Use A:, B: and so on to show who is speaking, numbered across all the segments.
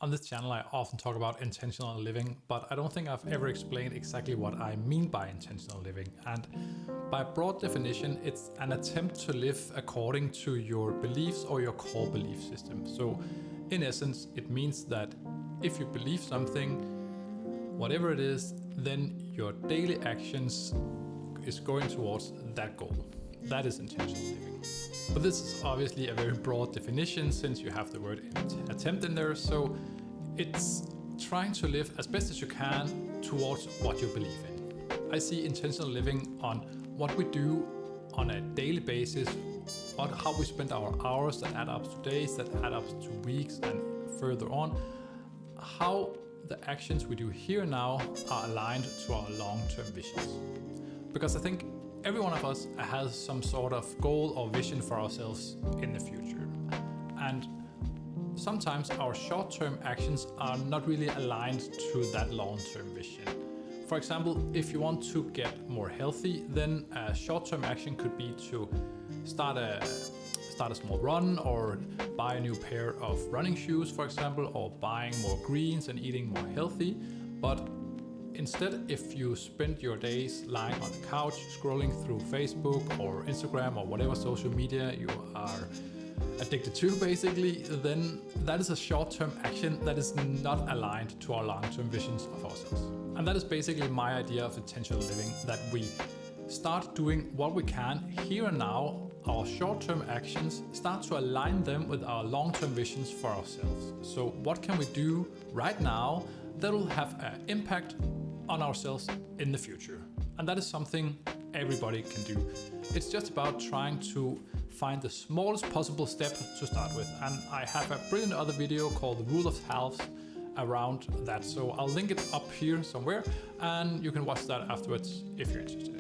A: On this channel, I often talk about intentional living, but I don't think I've ever explained exactly what I mean by intentional living. And by broad definition, it's an attempt to live according to your beliefs or your core belief system. So in essence, it means that if you believe something, whatever it is, then your daily actions is going towards that goal. That is intentional living. But this is obviously a very broad definition since you have the word attempt in there. So it's trying to live as best as you can towards what you believe in. I see intentional living on what we do on a daily basis, how we spend our hours that add up to days, that add up to weeks and further on, how the actions we do here and now are aligned to our long-term visions. Because I think every one of us has some sort of goal or vision for ourselves in the future. And sometimes our short-term actions are not really aligned to that long-term vision. For example, if you want to get more healthy, then a short-term action could be to start a small run or buy a new pair of running shoes, for example, or buying more greens and eating more healthy. But instead, if you spend your days lying on the couch, scrolling through Facebook or Instagram or whatever social media you are addicted to, basically, then that is a short-term action that is not aligned to our long-term visions of ourselves. And that is basically my idea of intentional living, that we start doing what we can here and now. Our short-term actions start to align them with our long-term visions for ourselves. So what can we do right now that will have an impact on ourselves in the future? And that is something everybody can do. It's just about trying to find the smallest possible step to start with. And I have a brilliant other video called The Rule of Halves around that. So I'll link it up here somewhere and you can watch that afterwards if you're interested.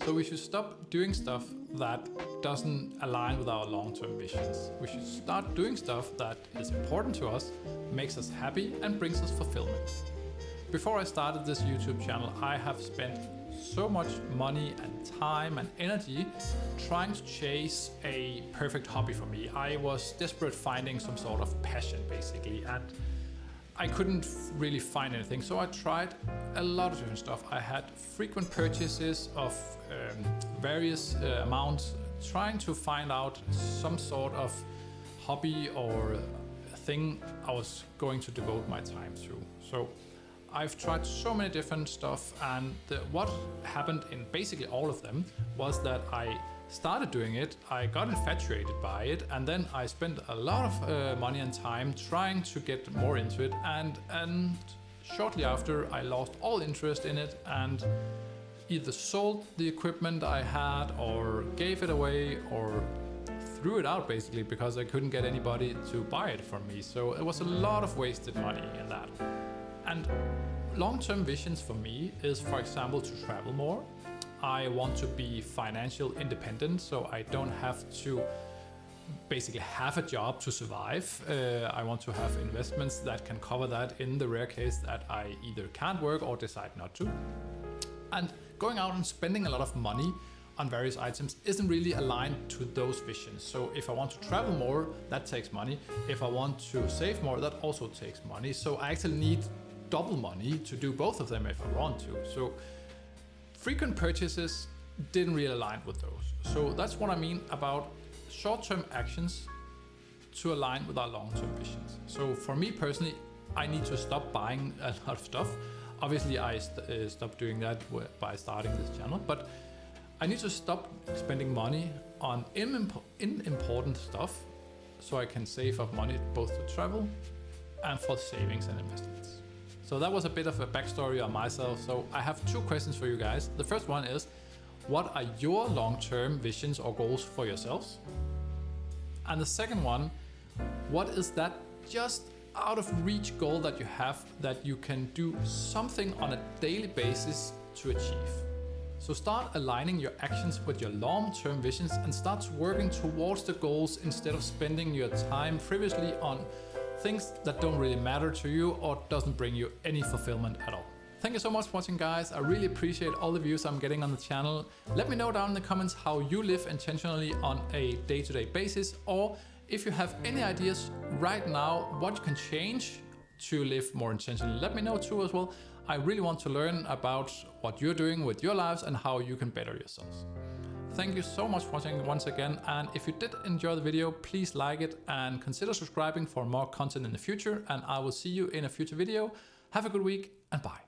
A: So we should stop doing stuff that doesn't align with our long-term visions. We should start doing stuff that is important to us, makes us happy and brings us fulfillment. Before I started this YouTube channel, I have spent so much money and time and energy trying to chase a perfect hobby for me. I was desperate finding some sort of passion, basically, and I couldn't really find anything. So I tried a lot of different stuff. I had frequent purchases of various amounts, trying to find out some sort of hobby or thing I was going to devote my time to. So I've tried so many different stuff, and what happened in basically all of them was that I started doing it, I got infatuated by it, and then I spent a lot of money and time trying to get more into it, and shortly after I lost all interest in it and either sold the equipment I had or gave it away or threw it out, basically, because I couldn't get anybody to buy it from me. So it was a lot of wasted money in that. And long-term visions for me is, for example, to travel more. I want to be financially independent, so I don't have to basically have a job to survive. I want to have investments that can cover that in the rare case that I either can't work or decide not to. And going out and spending a lot of money on various items isn't really aligned to those visions. So if I want to travel more, that takes money. If I want to save more, that also takes money. So I actually need double money to do both of them if I want to. So frequent purchases didn't really align with those. So that's what I mean about short-term actions to align with our long-term visions. So for me personally, I need to stop buying a lot of stuff. Obviously, I stopped doing that by starting this channel, but I need to stop spending money on unimportant stuff so I can save up money both to travel and for savings and investments. So that was a bit of a backstory on myself. So I have two questions for you guys. The first one is, what are your long-term visions or goals for yourselves? And the second one, what is that just out of reach goal that you have that you can do something on a daily basis to achieve? So start aligning your actions with your long-term visions and start working towards the goals instead of spending your time frivolously on things that don't really matter to you or doesn't bring you any fulfillment at all. Thank you so much for watching, guys. I really appreciate all the views I'm getting on the channel. Let me know down in the comments how you live intentionally on a day-to-day basis, or if you have any ideas right now what you can change to live more intentionally? Let me know too as well. I really want to learn about what you're doing with your lives and how you can better yourselves. Thank you so much for watching once again, and if you did enjoy the video, please like it and consider subscribing for more content in the future, and I will see you in a future video. Have a good week and bye.